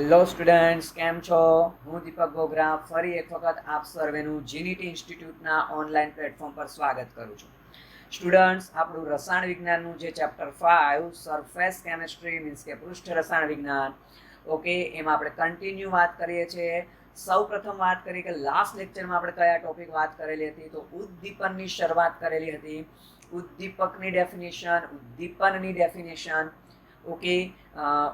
Hello students, કેમ છો? હું દીપક ગોગરા ફરી એક વખત આપ સર્વેનું જીનીટી ઇન્સ્ટિટ્યૂટના ઓનલાઈન પ્લેટફોર્મ પર સ્વાગત કરું છું. સ્ટુડન્ટ્સ, આપણું રસાયણ વિજ્ઞાનનું જે ચેપ્ટર 5 સરફેસ કેમિસ્ટ્રી મીન્સ કે પૃષ્ઠ રસાયણ વિજ્ઞાન, ઓકે, એમાં આપણે કન્ટિન્યુ વાત કરીએ છીએ. સૌ પ્રથમ વાત કરી કે લાસ્ટ લેક્ચરમાં આપણે કયા ટોપિક વાત કરેલી હતી, તો ઉદ્દીપનની શરૂઆત કરેલી હતી. ઉદ્દીપકની ડેફિનેશન, ઓકે,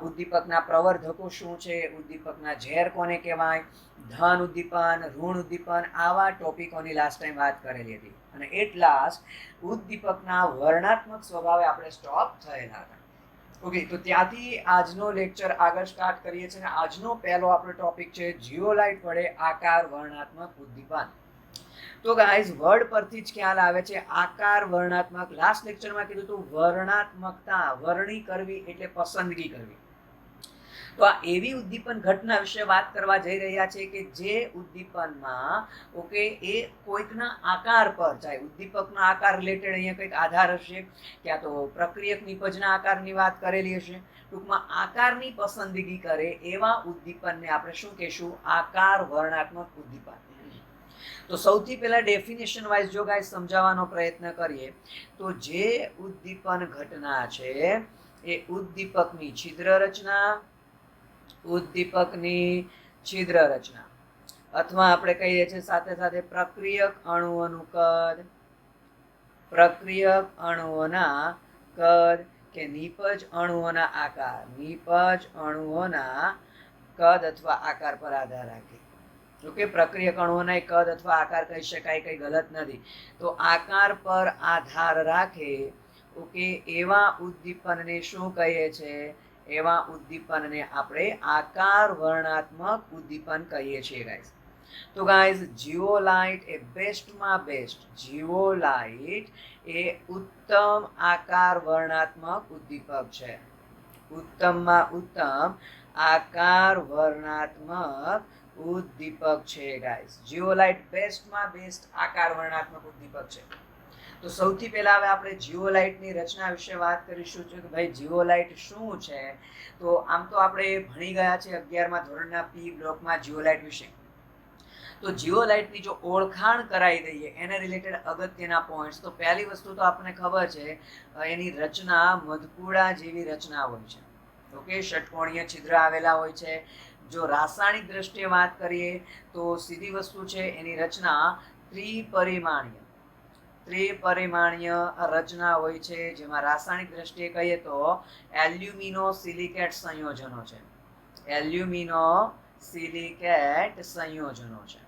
ઉદ્દીપકના પ્રવર્ધકો શું છે, ઉદ્દીપકના ઝેર કોને કહેવાય, ધન ઉદ્દીપન, ઋણ ઉદ્દીપન, આવા ટોપિકોની લાસ્ટ ટાઈમ વાત કરેલી હતી. અને એટ લાસ્ટ ઉદ્દીપકના વર્ણનાત્મક સ્વભાવે આપણે સ્ટોપ થયેલા હતા. ઓકે, તો ત્યાંથી આજનો લેક્ચર આગળ સ્ટાર્ટ કરીએ છીએ. આજનો પહેલો આપણો ટોપિક છે જીઓલાઇટ વડે આકાર વર્ણનાત્મક ઉદ્દીપન. તો ગાઈઝ, વર્ડ પરથી જ ખ્યાલ આવે છે આકાર વર્ણનાત્મક. લાસ્ટ લેક્ચરમાં કીધું હતું વર્ણનાત્મકતા, વર્ણી કરવી એટલે પસંદગી કરવી. તો આ એવી ઉદ્દીપન ઘટના વિશે વાત કરવા જઈ રહ્યા છે કે જે ઉદ્દીપનમાં, ઓકે, એ કોઈકના આકાર પર જાય. ઉદ્દીપકના આકાર રિલેટેડ અહીંયા કંઈક આધાર હશે, ક્યાં તો પ્રક્રિયક નિપજના આકારની વાત કરેલી હશે. ટૂંકમાં આકારની પસંદગી કરે એવા ઉદ્દીપનને આપણે શું કહેશું? આકાર વર્ણનાત્મક ઉદ્દીપન. તો સૌથી પહેલા ડેફિનેશન વાઇઝ જો ગાઈસ સમજાવવાનો પ્રયત્ન કરીએ તો જે ઉદ્દીપન ઘટના છે એ ઉદ્દીપકની છિદ્ર રચના અથવા આપણે કહીએ છીએ સાથે સાથે પ્રક્રિયક અણુઓનું કદ, પ્રક્રિયક અણુઓના કદ કે નિપજ અણુઓના આકાર, નિપજ અણુઓના કદ અથવા આકાર પર આધાર રાખે. ઓકે, પ્રક્રિયક અણુઓના કદ અથવા આકાર કહી શકાય, કંઈ ગલત નથી. તો આકાર પર આધાર રાખે, ઓકે, એવા ઉદ્દીપનને શું કહીએ છે? એવા ઉદ્દીપનને આપણે આકાર વર્ણનાત્મક ઉદ્દીપન કહીએ છીએ ગાઈસ. તો ગાઈસ, જીઓલાઇટ એ બેસ્ટમાં બેસ્ટ, જીઓલાઇટ એ ઉત્તમ આકાર વર્ણનાત્મક ઉદ્દીપક છે. ઉત્તમમાં ઉત્તમ આકાર વર્ણનાત્મક ઉદ્દીપક છે ગાઈસ. જીઓલાઇટ બેસ્ટમાં બેસ્ટ આકાર વર્ણનાત્મક ઉદ્દીપક છે. તો સૌથી પહેલા હવે આપણે જીઓલાઇટની રચના વિશે વાત કરીશું કે ભાઈ જીઓલાઇટ શું છે. તો આમ તો આપણે ભણી ગયા છે 11મા ધોરણના પી બ્લોકમાં જીઓલાઇટ વિશે. તો જીઓલાઇટની જો ઓળખાણ કરાવી દઈએ એને રિલેટેડ અગત્યના પોઈન્ટ્સ, તો પહેલી વસ્તુ તો આપણને ખબર છે એની રચના મધપૂડા જેવી રચના હોય છે. ઓકે, ષટકોણીય છિદ્ર આવેલા હોય છે. જો રાસાયણિક દ્રષ્ટિએ વાત કરીએ તો સીધી વસ્તુ છે એની રચના ત્રિપરિમાણીય રચના હોય છે, જેમાં રાસાયણિક દ્રષ્ટિએ કહીએ તો એલ્યુમિનો સિલિકેટ સંયોજનો છે. એલ્યુમિનો સિલિકેટ સંયોજનો છે.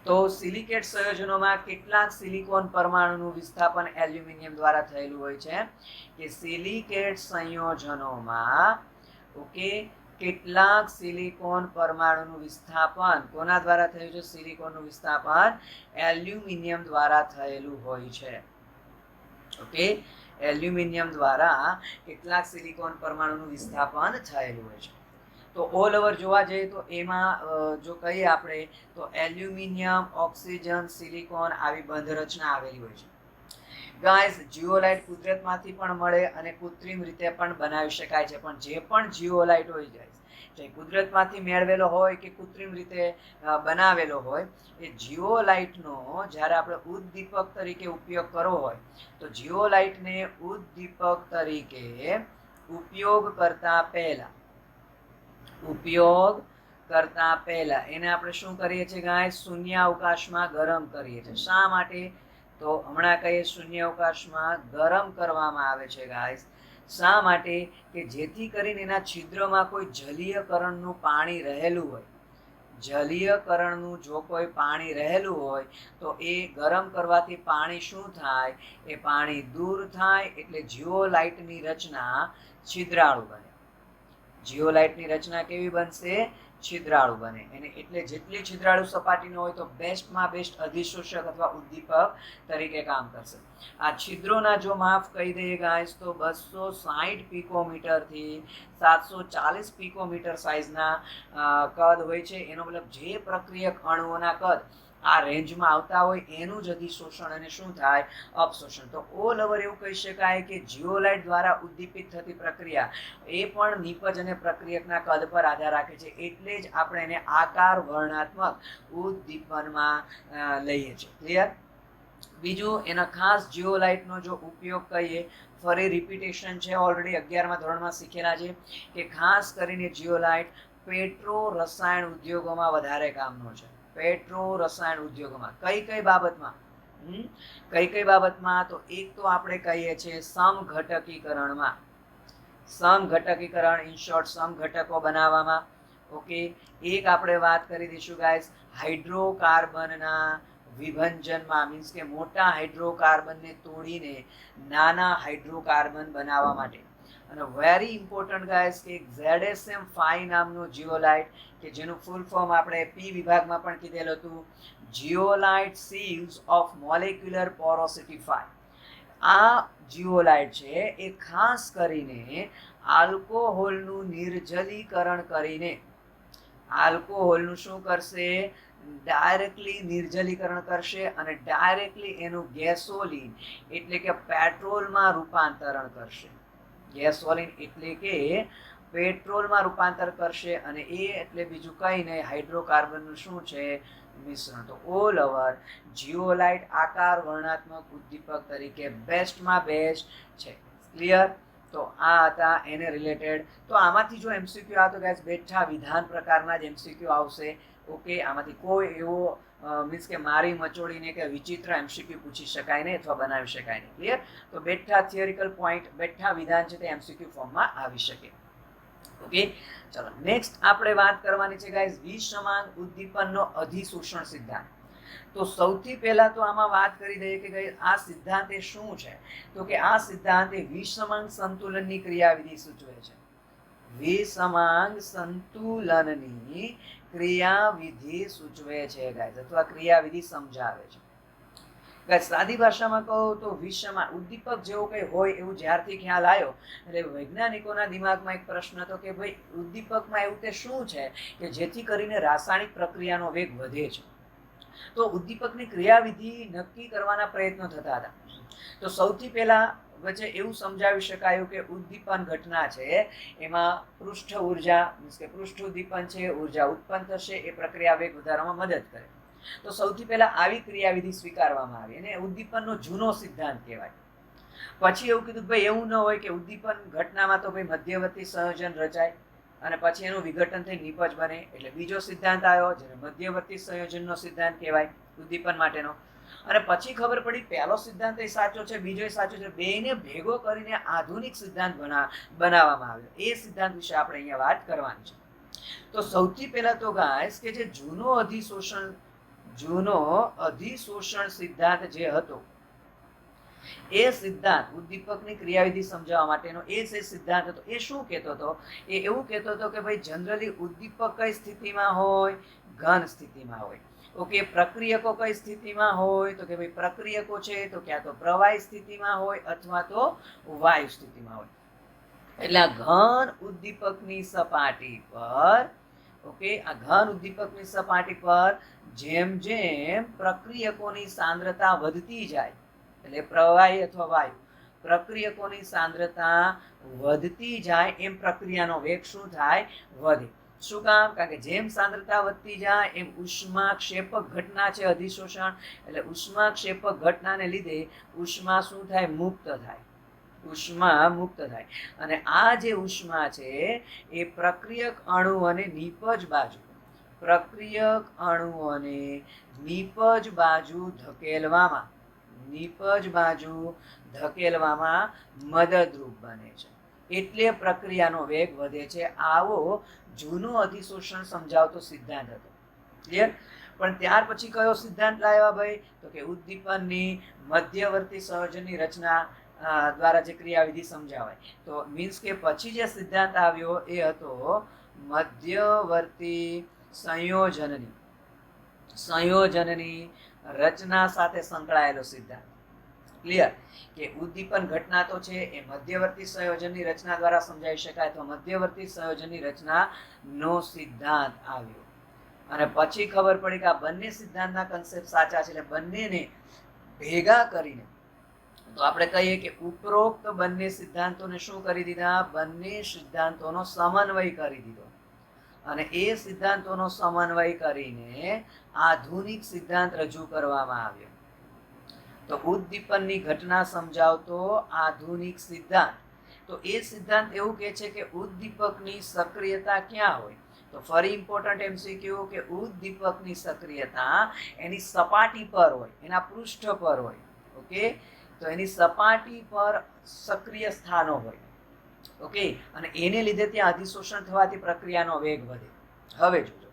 તો સિલિકેટ સંયોજનોમાં કેટલાક સિલિકોન પરમાણુનું વિસ્થાપન એલ્યુમિનિયમ દ્વારા થયેલું હોય છે. કે સિલિકેટ સંયોજનોમાં, ઓકે, કેટલાક સિલિકોન પરમાણુનું વિસ્થાપન કોના દ્વારા થયું છે? સિલિકોનનું વિસ્થાપન એલ્યુમિનિયમ દ્વારા થયેલું હોય છે. ઓકે, એલ્યુમિનિયમ દ્વારા કેટલાક સિલિકોન પરમાણુનું વિસ્થાપન થયેલું હોય છે. તો ઓલ ઓવર જોવા જઈએ તો એમાં જો કહીએ આપણે તો એલ્યુમિનિયમ, ઓક્સિજન, સિલિકોન આવી બંધ રચના આવેલી હોય છે. ગાઈસ, જીઓલાઇટ કુદરતમાંથી પણ મળે અને કૃત્રિમ રીતે પણ બનાવી શકાય છે. પણ જે પણ જીઓલાઇટ હોય ગાઈસ, જે કુદરતમાંથી મેળવેલો હોય કે કૃત્રિમ રીતે બનાવેલો હોય, એ જીઓલાઇટનો જ્યારે આપણે ઉદ્દીપક તરીકે ઉપયોગ કરવો હોય તો જીઓલાઇટને ઉદ્દીપક તરીકે ઉપયોગ કરતા પહેલા એને આપણે શું કરીએ છીએ ગાઈસ? શૂન્ય અવકાશમાં ગરમ કરીએ છીએ. શા માટે? તો હમણાં કહીએ શૂન્ય અવકાશમાં ગરમ કરવામાં આવે છે ગાઈસ. શા માટે? કે જેથી કરીને એના છિદ્રમાં કોઈ જલીયકરણનું પાણી રહેલું હોય, જલીયકરણનું જો કોઈ પાણી રહેલું હોય તો એ ગરમ કરવાથી પાણી શું થાય? એ પાણી દૂર થાય, એટલે જીઓલાઇટની રચના છિદ્રાળુ બને. જીઓલાઇટની રચના કેવી બનશે? છિદ્રાળુ બને. એને એટલે જેટલી છિદ્રાળુ સપાટીનો હોય તો બેસ્ટમાં બેસ્ટ અધિશોષક અથવા ઉદ્દીપક તરીકે કામ કરશે. આ છિદ્રોના જો માપ કહી દઈએ ગાઈસ તો 260 પિકોમીટરથી 740 પિકોમીટર સાઇઝના કદ હોય છે. એનો મતલબ જે પ્રક્રિયક અણુઓના કદ આ રેન્જમાં આવતા હોય એનું જ અધિશોષણ અને શું થાય, અપશોષણ. તો ઓલ ઓવર એવું કહી શકાય કે જીઓલાઇટ દ્વારા ઉદ્દીપિત થતી પ્રક્રિયા એ પણ નિપજ અને પ્રક્રિયકના કદ પર આધાર રાખે છે. એટલે જ આપણે એને આકાર વર્ણનાત્મક ઉદ્દીપનમાં લઈએ છીએ. ક્લિયર? બીજું, એના ખાસ જીઓલાઇટનો જો ઉપયોગ કહીએ, ફરી રિપીટેશન છે, ઓલરેડી 11મા ધોરણમાં શીખેલા છે કે ખાસ કરીને જીઓલાઇટ પેટ્રો રસાયણ ઉદ્યોગોમાં વધારે કામનો છે. પેટ્રો રસાયણ ઉદ્યોગોમાં કઈ કઈ બાબતમાં? કઈ કઈ બાબતમાં? તો એક તો આપણે કહીએ છીએ સમઘટકીકરણમાં. સમઘટકીકરણ, ઇન શોર્ટ સમઘટકો બનાવવામાં. ઓકે. એક આપણે વાત કરી દઈશું ગાઈસ હાઇડ્રોકાર્બનના વિભંજનમાં, મીન્સ કે મોટા હાઇડ્રોકાર્બનને તોડીને નાના હાઇડ્રોકાર્બન બનાવવા માટે. અને વેરી ઇમ્પોર્ટન્ટ ગાઈસ કે ZSM5 નામનું જીઓલાઇટ કે જેનું ફૂલ ફોર્મ આપણે પી વિભાગમાં પણ કીધેલું હતું, જીઓલાઇટ સીલ્સ ઓફ મોલેક્યુલર પોરોસિટી 5. આ જીઓલાઇટ છે એ ખાસ કરીને આલ્કોહોલનું નિર્જલીકરણ કરીને, આલ્કોહોલનું શું કરશે, ડાયરેક્ટલી નિર્જલીકરણ કરશે અને ડાયરેક્ટલી એનું ગેસોલિન એટલે કે પેટ્રોલમાં રૂપાંતરણ કરશે. ગેસોલિન એટલે કે પેટ્રોલમાં રૂપાંતર કરશે અને એ એટલે બીજું કંઈ નહીં, હાઇડ્રોકાર્બનનું શું છે, મિશ્રણ. તો ઓલ ઓવર જીઓલાઇટ આકાર વર્ણનાત્મક ઉદ્દીપક તરીકે બેસ્ટમાં બેસ્ટ છે. ક્લિયર? તો આ હતા એને રિલેટેડ. તો આમાંથી જો એમસીક્યુ આવતો ગાઈસ બેઠા વિધાન પ્રકારના જ એમસીક્યુ આવશે. ઓકે. આમાંથી કોઈ એવો મીન્સ કે મારી મચોડીને કે વિચિત્ર એમસીક્યુ પૂછી શકાય નહીં અથવા બનાવી શકાય નહીં. ક્લિયર? તો બેઠા થિયરિકલ પોઈન્ટ, બેઠા વિધાન છે તે એમસીક્યુ ફોર્મમાં આવી શકે. ઓકે. ચલો નેક્સ્ટ આપણે વાત કરવાની છે ગાઈસ વિષમાંગ ઉદ્દીપનનો અધિશોષણ સિદ્ધાંત. તો સૌથી પહેલા તો આમાં વાત કરી દઈએ કે ભાઈ આ સિદ્ધાંત એ શું છે. તો કે આ સિદ્ધાંત એ વિષમાંગ સંતુલનની ક્રિયાવિધિ સૂચવે છે. વિષમાંગ સંતુલનની ક્રિયાવિધિ સૂચવે છે ગાઈસ, અથવા ક્રિયાવિધિ સમજાવે છે. ગાઈસ સાદી ભાષામાં કહું તો વિષમાં ઉદ્દીપક જેવો કંઈ હોય એવું જ્યારથી ખ્યાલ આવ્યો એટલે વૈજ્ઞાનિકોના દિમાગમાં એક પ્રશ્ન હતો કે ભાઈ ઉદ્દીપકમાં એવું તે શું છે કે જેથી કરીને રાસાયણિક પ્રક્રિયાનો વેગ વધે છે. તો ઉદ્દીપકની ક્રિયાવિધિ નક્કી કરવાના પ્રયત્નો થતા હતા. તો સૌથી પહેલા વચ્ચે એવું સમજાવી શકાયું કે ઉદ્દીપન ઘટના છે એમાં પૃષ્ઠ ઉર્જા, મીન્સ કે પૃષ્ઠ ઉદ્દીપન છે, ઉર્જા ઉત્પન્ન થશે, એ પ્રક્રિયા વેગ વધારવામાં મદદ કરે. તો સૌથી પહેલા આવી ક્રિયાવિધિ સ્વીકારવામાં આવી અને ઉદ્દીપનનો જૂનો સિદ્ધાંત કહેવાય. પછી એવું કીધું ભાઈ એવું ન હોય કે ઉદ્દીપન ઘટનામાં તો ભાઈ મધ્યવર્તી સંયોજન રચાય અને પછી એનું વિઘટન થઈ નિપજ બને, એટલે બીજો સિદ્ધાંત આવ્યો જેને મધ્યવર્તી સંયોજનનો સિદ્ધાંત કહેવાય ઉદ્દીપન માટેનો. અને પછી ખબર પડી પહેલો સિદ્ધાંત એ સાચો છે, બીજો સાચો છે, બેને ભેગો કરીને આધુનિક સિદ્ધાંત બનાવવામાં આવ્યો. એ સિદ્ધાંત વિશે આપણે અહીંયા વાત કરવાની છે. તો સૌથી પહેલા તો ગાઈસ કે જે જૂનો અધિશોષણ સિદ્ધાંત જે હતો એ સિદ્ધાંત ઉદ્દીપકની ક્રિયાવિધિ સમજાવવા માટેનો એ જે સિદ્ધાંત હતો એ શું કહેતો હતો, એ એવું કહેતો હતો કે ભાઈ જનરલી ઉદ્દીપક કઈ સ્થિતિમાં હોય, ઘન સ્થિતિમાં હોય. ઓકે. પ્રક્રિયકો કઈ સ્થિતિમાં હોય, તો કે ભાઈ પ્રક્રિયકો છે તો ક્યાં તો પ્રવાહી સ્થિતિમાં હોય અથવા તો વાયુ સ્થિતિમાં હોય. એટલે આ ઘન ઉદ્દીપકની સપાટી પર, ઓકે, આ ઘન ઉદ્દીપકની સપાટી પર જેમ જેમ પ્રક્રિયકોની સાંદ્રતા વધતી જાય, એટલે પ્રવાહી અથવા વાયુ પ્રક્રિયકોની સાંદ્રતા વધતી જાય એમ પ્રક્રિયાનો વેગ શું થાય, વધે. શું કામ? કારણ કે જેમ સાંદ્રતા વધતી જાય એમ ઉષ્માક્ષેપક ઘટના છે અધિશોષણ, એટલે ઉષ્માક્ષેપક ઘટનાને લીધે ઉષ્મા શું થાય, મુક્ત થાય. ઉષ્મા મુક્ત થાય અને આ જે ઉષ્મા છે એ પ્રક્રિયક અણુઓને નિપજ બાજુ, પ્રક્રિયક અણુઓને નિપજ બાજુ ધકેલવામાં મદદરૂપ બને છે. એટલે પ્રક્રિયાનો વેગ વધે છે. આવો જૂનો અધિશોષણ સમજાવતો સિદ્ધાંત હતો. ક્લિયર? પણ ત્યાર પછી કયો સિદ્ધાંત લાવ્યા ભાઈ, તો કે ઉદ્દીપનની મધ્યવર્તી સંયોજનની રચના દ્વારા જે ક્રિયાવિધિ સમજાવાય. તો મીન્સ કે પછી જે સિદ્ધાંત આવ્યો એ હતો મધ્યવર્તી સંયોજનની રચના સાથે સંકળાયેલો સિદ્ધાંત. ક્લિયર? કે ઉદ્દીપન ઘટના તો છે એ મધ્યવર્તી સંયોજનની રચના દ્વારા સમજાવી શકાય, તો મધ્યવર્તી સંયોજનની રચના નો સિદ્ધાંત આવ્યો. અને પછી ખબર પડી કે આ બંને સિદ્ધાંતના કન્સેપ્ટ સાચા છે, એટલે બંનેને ભેગા કરીને તો આપણે કહીએ કે ઉપરોક્ત બંને સિદ્ધાંતોને શું કરી દીધા? બંને સિદ્ધાંતોનો સમન્વય કરી દીધો, અને એ સિદ્ધાંતોનો સમન્વય કરીને આધુનિક સિદ્ધાંત રજૂ કરવામાં આવ્યો. તો ઉદ્દીપનની ઘટના સમજાવતો આધુનિક સિદ્ધાંત. તો એ સિદ્ધાંત એવું કહે છે કે ઉદ્દીપકની સક્રિયતા ક્યાં હોય? તો ફરી ઇમ્પોર્ટન્ટ એમસીક્યુ કે ઉદ્દીપકની સક્રિયતા એની સપાટી પર હોય, એના પૃષ્ઠ પર હોય. ઓકે, તો એની સપાટી પર સક્રિય સ્થાનો હોય. ઓકે, અને એને લીધે ત્યાં અધિશોષણ થવાથી પ્રક્રિયાનો વેગ વધે. હવે જોજો,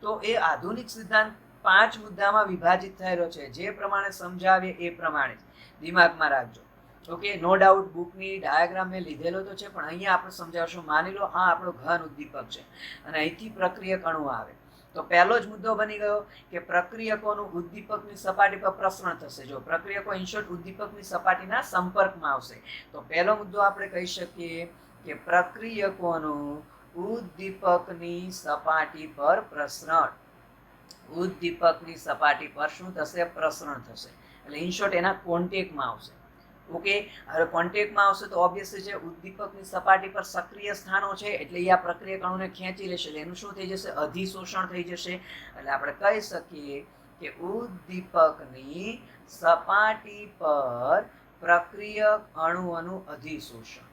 તો એ આધુનિક સિદ્ધાંત 5 મુદ્દામાં વિભાજિત થયેલો છે. જે પ્રમાણે સમજાવીએ એ પ્રમાણે દિમાગમાં રાખજો. ઓકે, નો ડાઉટ બુકની ડાયાગ્રામ મેં લીધેલો તો છે, પણ અહીંયા આપણે સમજાવશું. માની લો આ આપણો ઘન ઉદ્દીપક છે અને અહીંથી પ્રક્રિયક અણુ આવે, તો પહેલો જ મુદ્દો બની ગયો કે પ્રક્રિયકોનું ઉદ્દીપકની સપાટી પર પ્રસરણ થશે. જો પ્રક્રિયકો ઇનશોર્ટ ઉદ્દીપકની સપાટીના સંપર્કમાં આવશે, તો પહેલો મુદ્દો આપણે કહી શકીએ કે પ્રક્રિયકોનું ઉદ્દીપકની સપાટી પર પ્રસરણ. ઉદ્દીપકની સપાટી પર શું થશે? પ્રસરણ થશે. એટલે ઇનશોર્ટ એના કોન્ટેક્ટમાં આવશે. ઓકે, હવે કોન્ટેક્ટમાં આવશે તો ઓબ્વિયસલી છે ઉદ્દીપકની સપાટી પર સક્રિય સ્થાનો છે, એટલે એ આ પ્રક્રિયક અણુને ખેંચી લેશે, એટલે એનું શું થઈ જશે? અધિશોષણ થઈ જશે. એટલે આપણે કહી શકીએ કે ઉદ્દીપકની સપાટી પર પ્રક્રિયક અણુઓનું અધિશોષણ.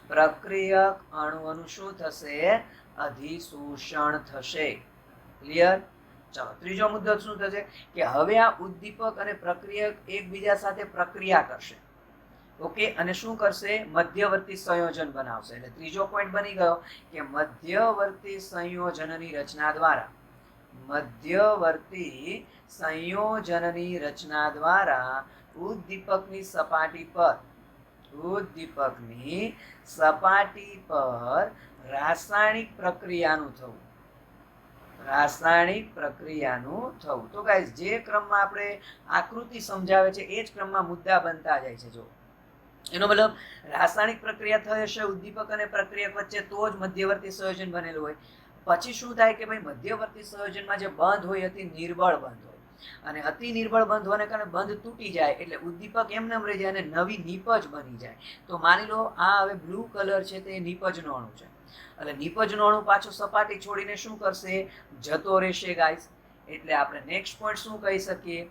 પ્રક્રિયક અણુઓનું શું થશે? અધિશોષણ થશે. ક્લિયર? ચાલો, ત્રીજો મુદ્દો શું થશે કે હવે આ ઉદ્દીપક અને પ્રક્રિયક એકબીજા સાથે પ્રક્રિયા કરશે. ઓકે, અને શું કરશે? મધ્યવર્તી સંયોજન બનાવશે. એટલે ત્રીજો પોઈન્ટ બની ગયો કે મધ્યવર્તી સંયોજનની રચના દ્વારા, મધ્યવર્તી સંયોજનની રચના દ્વારા ઉદ્દીપકની સપાટી પર, ઉદ્દીપકની સપાટી પર રાસાયણિક પ્રક્રિયાનું થવું, રાસાયણિક પ્રક્રિયાનું થવું. તો ગાઈસ, જે ક્રમમાં આપણે આકૃતિ સમજાવે છે એ જ ક્રમમાં મુદ્દા બનતા જાય છે. જો એનો મતલબ રાસાયણિક પ્રક્રિયા થઈ હશે ઉદ્દીપક અને પ્રક્રિયક વચ્ચે, તો જ મધ્યવર્તી સંયોજન બનેલું હોય. પછી શું થાય કે ભાઈ મધ્યવર્તી સંયોજનમાં જે બંધ હોય અતિ નિર્બળ બંધ હોય, અને અતિ નિર્બળ બંધ હોવાને કારણે બંધ તૂટી જાય, એટલે ઉદ્દીપક એમને એમ રહી જાય અને નવી નિપજ બની જાય. તો માની લો આ હવે બ્લુ કલર છે તે નિપજનો અણુ છે, એટલે નિપજનો અણુ પાછો સપાટી છોડીને શું કરશે? જતો રહેશે ગાઈસ. એટલે આપણે નેક્સ્ટ પોઈન્ટ શું કહી શકીએ?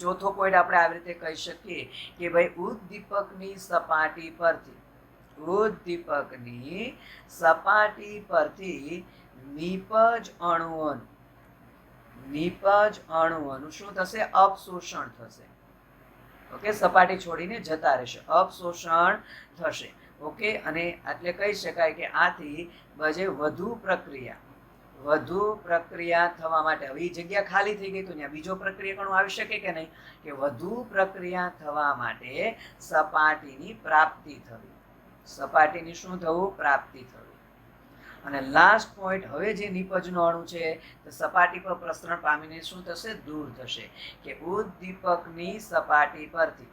ચોથો પોઈન્ટ આપણે આવી રીતે કહી શકીએ કે ભાઈ ઉદ્દીપકની સપાટી પરથી, ઉદ્દીપકની સપાટી પરથી નિપજ અણુઓનું, નિપજ અણુઓનું શું થશે? અપશોષણ થશે. ઓકે, સપાટી છોડીને જતા રહેશે, અપશોષણ થશે. ઓકે, અને એટલે કહી શકાય કે આથી વધુ પ્રક્રિયા થવા માટે, હવે એ જગ્યા ખાલી થઈ ગઈ તો ત્યાં બીજો પ્રક્રિયક અણુ આવી શકે કે નહીં? કે વધુ પ્રક્રિયા થવા માટે સપાટીની પ્રાપ્તિ થવી, સપાટીની શું થવું? પ્રાપ્તિ થવી. અને લાસ્ટ પોઈન્ટ, હવે જે નિપજનો અણુ છે તે સપાટી પર પ્રસરણ પામીને શું થશે? દૂર થશે. કે ઉદ્દીપકની સપાટી પરથી,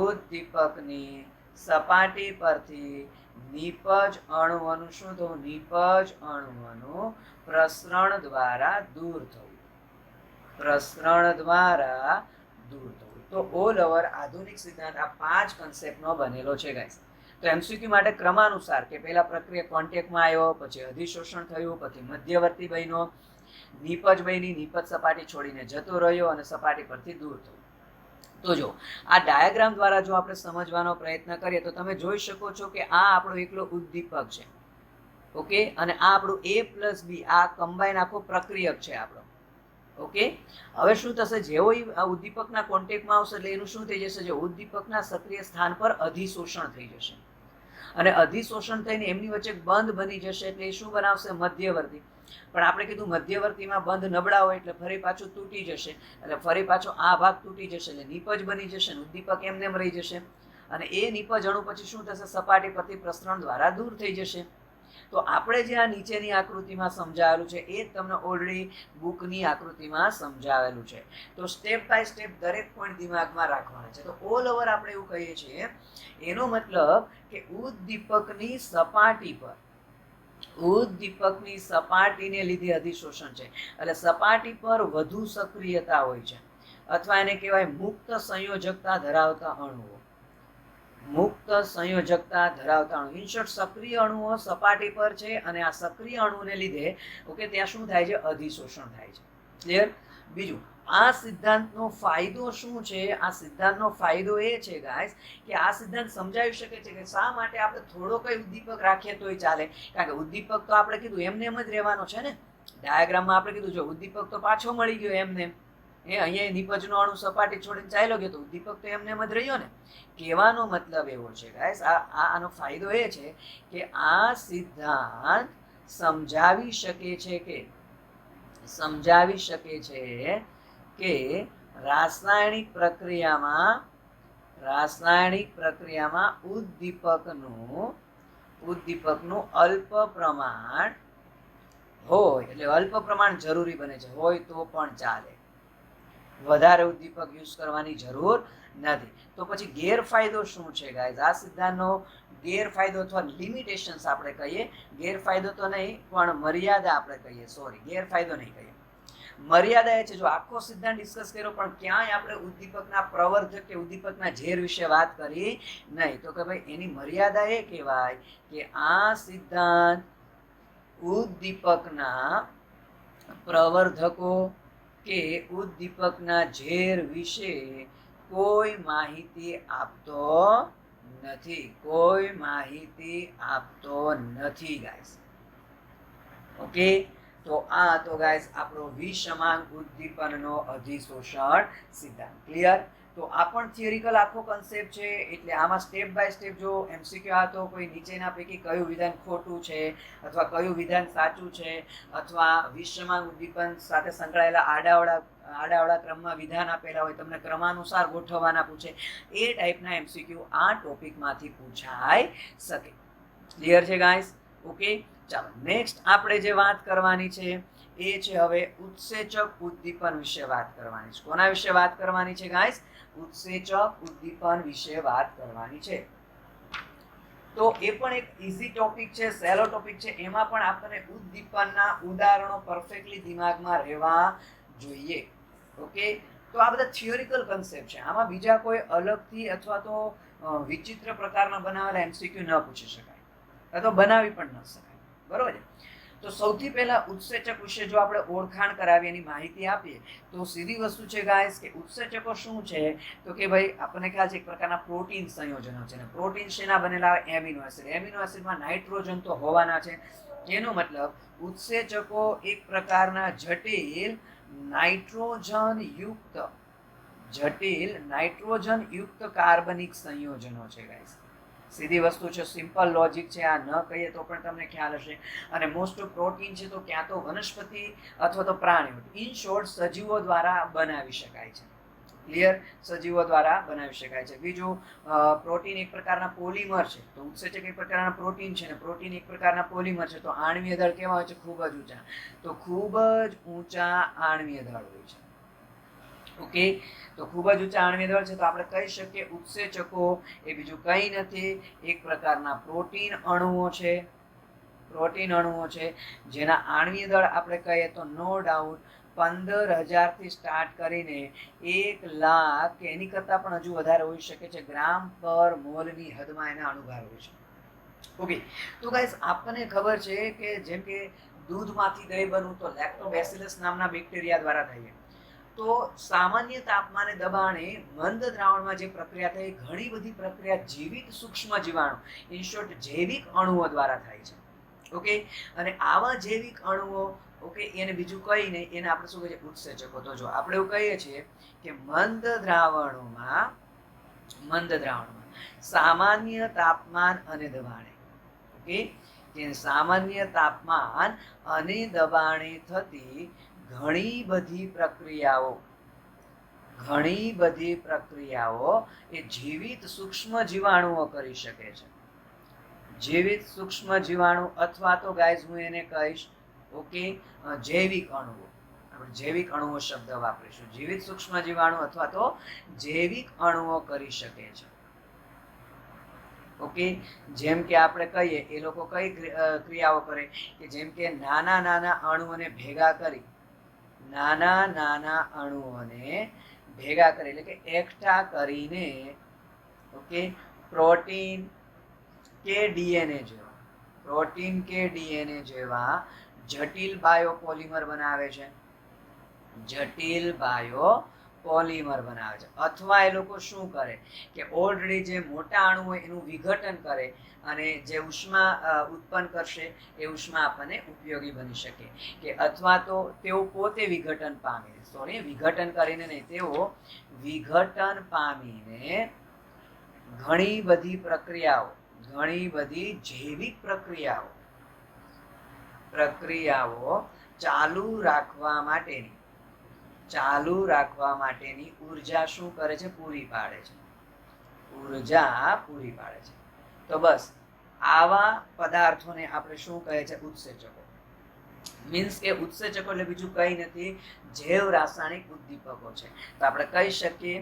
ઉદ્દીપકની સપાટી પરથી નિપજ અણુઓનું શું થવું? નિપજ અણુઓનું પ્રસરણ દ્વારા દૂર થવું, પ્રસરણ દ્વારા દૂર થવું. તો ઓલ ઓવર આધુનિક સિદ્ધાંત આ 5 કન્સેપ્ટનો બનેલો છે ગાઈસ. તો એમસીક્યુ માટે ક્રમાનુસાર કે પહેલા પ્રક્રિયા કોન્ટેક્ટમાં આવ્યો, પછી અધિશોષણ થયું, પછી મધ્યવર્તી બન્યો, નિપજ બની, નિપજ સપાટી છોડીને જતો રહ્યો અને સપાટી પરથી દૂર થયું. તો જો આ ડાયાગ્રામ દ્વારા જો આપણે સમજવાનો પ્રયત્ન કરીએ તો તમે જોઈ શકો છો કે આ આપણો એકલો ઉદ્દીપક છે. ઓકે, અને આ આપણું A+B, આ કમ્બાઈન આખો પ્રક્રિયક છે આપણો. ઓકે, હવે શું થશે? જેવો આ ઉદ્દીપકના કોન્ટેક્ટમાં આવશે એટલે એનું શું થઈ જશે? જો ઉદ્દીપકના સક્રિય સ્થાન પર અધિશોષણ થઈ જશે, અને અધિશોષણ થઈને એમની વચ્ચે બંધ બની જશે, એટલે એ શું બનાવશે? મધ્યવર્તી. પણ આપણે કીધું મધ્યવર્તીમાં બંધ નબળા હોય એટલે ફરી પાછું તૂટી જશે, એટલે ફરી પાછો આ ભાગ તૂટી જશે, એટલે નિપજ બની જશે, ઉદ્દીપક એમને એમ રહી જશે, અને એ નિપજ અણુ પછી શું થશે? સપાટી પરથી પ્રસરણ દ્વારા દૂર થઈ જશે. તો આપણે જે આ નીચેની આકૃતિમાં સમજાવેલું છે એ તમને ઓલરેડી બુકની આકૃતિમાં સમજાવેલું છે. તો સ્ટેપ બાય સ્ટેપ દરેક પોઈન્ટ દિમાગમાં રાખવાના છે. તો ઓલ ઓવર આપણે એવું કહીએ છીએ, એનો મતલબ કે ઉદ્દીપકની સપાટી પર, ઉદ્દીપકની સપાટીને લીધે અધિશોષણ છે, એટલે સપાટી પર વધુ સક્રિયતા હોય છે, અથવા એને કહેવાય મુક્ત સંયોજકતા ધરાવતા અણુઓ. મુક્ત સંયોજકતા ધરાવતા અણુ, ઇન શોર્ટ સક્રિય અણુઓ સપાટી પર છે અને આ સક્રિય અણુને લીધે ઓકે ત્યાં શું થાય છે? અધિશોષણ થાય છે. ક્લિયર? બીજું, આ સિદ્ધાંતનો ફાયદો શું છે? આ સિદ્ધાંતનો ફાયદો એ છે ગાઈસ કે આ સિદ્ધાંત સમજાવી શકે છે કે શા માટે આપણે થોડો કઈ ઉદ્દીપક રાખીએ તોય ચાલે. કારણ કે ઉદ્દીપક તો આપણે કીધું એમને એમ જ રહેવાનો છે ને. ડાયાગ્રામમાં આપણે કીધું જો ઉદ્દીપક તો પાછો મળી ગયો એમને અહીંયા નિપજનો અણુ સપાટી છોડીને ચાલ્યો ગયો તો ઉદ્દીપક તો એમને એમ જ રહ્યો ને. કહેવાનો મતલબ એવો છે ગાઈસ, આનો ફાયદો એ છે કે આ સિદ્ધાંત સમજાવી શકે છે કે રાસાયણિક પ્રક્રિયામાં ઉદ્દીપકનું અલ્પ પ્રમાણ હોય, એટલે અલ્પ પ્રમાણ જરૂરી બને છે, હોય તો પણ ચાલે, વધારે ઉદ્દીપક યુઝ કરવાની જરૂર નથી. તો પછી ગેરફાયદો શું છે ગાઈઝ? આ સિદ્ધાંતનો ગેરફાયદો અથવા લિમિટેશન્સ આપણે કહીએ, ગેરફાયદો તો નહીં પણ મર્યાદા આપણે કહીએ, સોરી ગેરફાયદો નહીં કહીએ, મર્યાદા એ છે જો આખો સિદ્ધાંત ડિસ્કસ કર્યો પણ ક્યાંય આપણે ઉદ્દીપકના પ્રવર્ધક કે ઉદ્દીપકના ઝેર વિશે વાત કરી નહીં, તો કે ભાઈ એની મર્યાદા એ કહેવાય કે આ સિદ્ધાંત ઉદ્દીપકના પ્રવર્ધકો કે ઉદ્દીપકના ઝેર વિશે કોઈ માહિતી આપતો નથી ગાઈસ. ઓકે, તો આ હતો ગાઈસ આપણો વિષમાંગ ઉદ્દીપનનો અધિશોષણ સિદ્ધાંત. ક્લિયર? તો આ પણ થિયરિકલ આખો કન્સેપ્ટ છે, એટલે આમાં સ્ટેપ બાય સ્ટેપ જો એમસીક્યુ આ તો કોઈ નીચેના પૈકી કયું વિધાન ખોટું છે અથવા કયું વિધાન સાચું છે અથવા વિષમાંગ ઉદ્દીપન સાથે સંકળાયેલા આડાઅવળા ક્રમમાં વિધાન આપેલા હોય, તમને ક્રમાનુસાર ગોઠવવાના પૂછે, એ ટાઈપના એમસીક્યુ આ ટોપિકમાંથી પૂછાઈ શકે. ક્લિયર છે ગાઈસ? ઓકે, ચાલો નેક્સ્ટ આપણે જે વાત કરવાની છે એ છે હવે ઉત્સેચક ઉદ્દીપન વિશે વાત કરવાની છે. કોના વિશે વાત કરવાની છે ગાઈસ? ઉત્સેચક ઉદ્દીપન વિશે વાત કરવાની છે. તો એ પણ એક ઈઝી ટોપિક છે, સહેલો ટોપિક છે, એમાં પણ આપણને ઉદ્દીપનના ઉદાહરણો પરફેક્ટલી દિમાગમાં રહેવા જોઈએ. ઓકે, તો આ બધા થિયોરિકલ કન્સેપ્ટ છે, આમાં બીજા કોઈ અલગથી અથવા તો વિચિત્ર પ્રકારના બનાવેલા એમસીક્યુ ન પૂછી શકાય અથવા બનાવી પણ ન શકાય. બરોબર છે? તો સૌથી પહેલા ઉત્સેચક વિશે જો આપણે ઓળખાણ કરાવી, એની માહિતી આપીએ તો સીધી વસ્તુ છે ગાઈસ કે ઉત્સેચકો શું છે? તો કે ભાઈ આપણને ખ્યાલ છે એક પ્રકારના પ્રોટીન સંયોજનો છે, ને પ્રોટીન શેના બનેલા હોય? Amino acid. એમિનો એસિડમાં નાઇટ્રોજન તો હોવાના છે, એનો મતલબ ઉત્સેચકો એક પ્રકારના જટિલ નાઇટ્રોજન યુક્ત કાર્બનિક સંયોજનો છે ગાઈસ. સીધી વસ્તુ છે, સિમ્પલ લોજિક છે, આ ન કહીએ તો પણ તમને ખ્યાલ હશે. અને મોસ્ટ ઓફ પ્રોટીન છે તો ક્યાં તો વનસ્પતિ અથવા તો પ્રાણીઓ, ઇન શોર્ટ સજીવો દ્વારા બનાવી શકાય છે. ક્લિયર? સજીવો દ્વારા બનાવી શકાય છે. બીજું, પ્રોટીન એક પ્રકારના પોલિમર છે, તો ઉત્સેચક એક પ્રકારના પ્રોટીન છે, ને પ્રોટીન એક પ્રકારના પોલિમર છે, તો આણ્વીય દળ કેવા હોય છે? ખૂબ જ ઊંચા. તો ખૂબ જ ઊંચા આણ્વીય દળ હોય છે. ઓકે, તો ખૂબ જ ઊંચા આણ્વીય દળ છે, તો આપણે કહી શકીએ ઉત્સેચકો એ બીજું કંઈ નથી, એક પ્રકારના પ્રોટીન અણુઓ છે, જેના આણ્વીય દળ આપણે કહીએ તો નો ડાઉટ 15,000 થી સ્ટાર્ટ કરીને 1,00,000 કે એની કરતાં પણ હજુ વધારે હોઈ શકે છે ગ્રામ પર મોલની હદમાં એના અણુભાર હોય છે. ઓકે, તો ગાઈસ આપણને ખબર છે કે જેમ કે દૂધમાંથી દહીં બનવું તો લેક્ટોબેસિલસ નામના બેક્ટેરિયા દ્વારા થાય. તો સામાન્ય તાપમાને દબાણે મંદ દ્રાવણમાં જે પ્રક્રિયા થાય, ઘણી બધી પ્રક્રિયા જીવિત સૂક્ષ્મ જીવાણુ, ઇન શોર્ટ જૈવિક અણુઓ દ્વારા થાય છે. ઓકે, અને આવા જૈવિક અણુઓ ઓકે એને બીજું કઈ નહીં, એને આપણે શું કહીએ? ઉત્સેચકો. તો જો આપણે એવું કહીએ છીએ કે મંદ દ્રાવણોમાં સામાન્ય તાપમાન અને દબાણે, ઓકે, કે સામાન્ય તાપમાન અને દબાણે થતી ઘણી બધી પ્રક્રિયાઓ એ જીવિત સૂક્ષ્મ જીવાણુઓ કરી શકે છે. જીવિત સૂક્ષ્મ જીવાણુ અથવા તો ગાઈઝ હું એને કહીશ ઓકે જૈવિક અણુઓ. આપણે જૈવિક અણુઓ શબ્દ વાપરીશું. જીવિત સૂક્ષ્મ જીવાણુ અથવા તો જૈવિક અણુઓ કરી શકે છે. ઓકે, જેમ કે આપણે કહીએ એ લોકો કઈ ક્રિયાઓ કરે કે જેમ કે નાના નાના અણુઓને ભેગા કરી, નાના નાના અણુઓને ભેગા કરી એટલે કે એકઠા કરીને, ઓકે, પ્રોટીન કે ડીએનએ જેવા, પ્રોટીન કે ડીએનએ જેવા જટિલ બાયોપોલિમર બનાવે છે, જટિલ બાયોપોલિમર બનાવે છે. અથવા એ લોકો શું કરે કે ઓલરેડી જે મોટા અણુ હોય એનું વિઘટન કરે અને જે ઉષ્મા ઉત્પન્ન કરશે એ ઉષ્મા આપણને ઉપયોગી બની શકે. કે અથવા તો તેઓ પોતે વિઘટન પામીને, સોરી વિઘટન કરીને નહીં, તેઓ વિઘટન પામીને ઘણી બધી પ્રક્રિયાઓ, ઘણી બધી જૈવિક પ્રક્રિયાઓ ચાલુ રાખવા માટેની ઉર્જા શું કરે છે? પૂરી પાડે છે, ઉર્જા પૂરી પાડે છે. તો બસ આવા પદાર્થોને આપણે શું કહે છે? ઉત્સેચકો. મીન્સ કે ઉત્સેચકો એટલે બીજું કઈ નથી, જૈવ રાસાયણિક ઉદ્દીપકો છે. તો આપણે કહી શકીએ,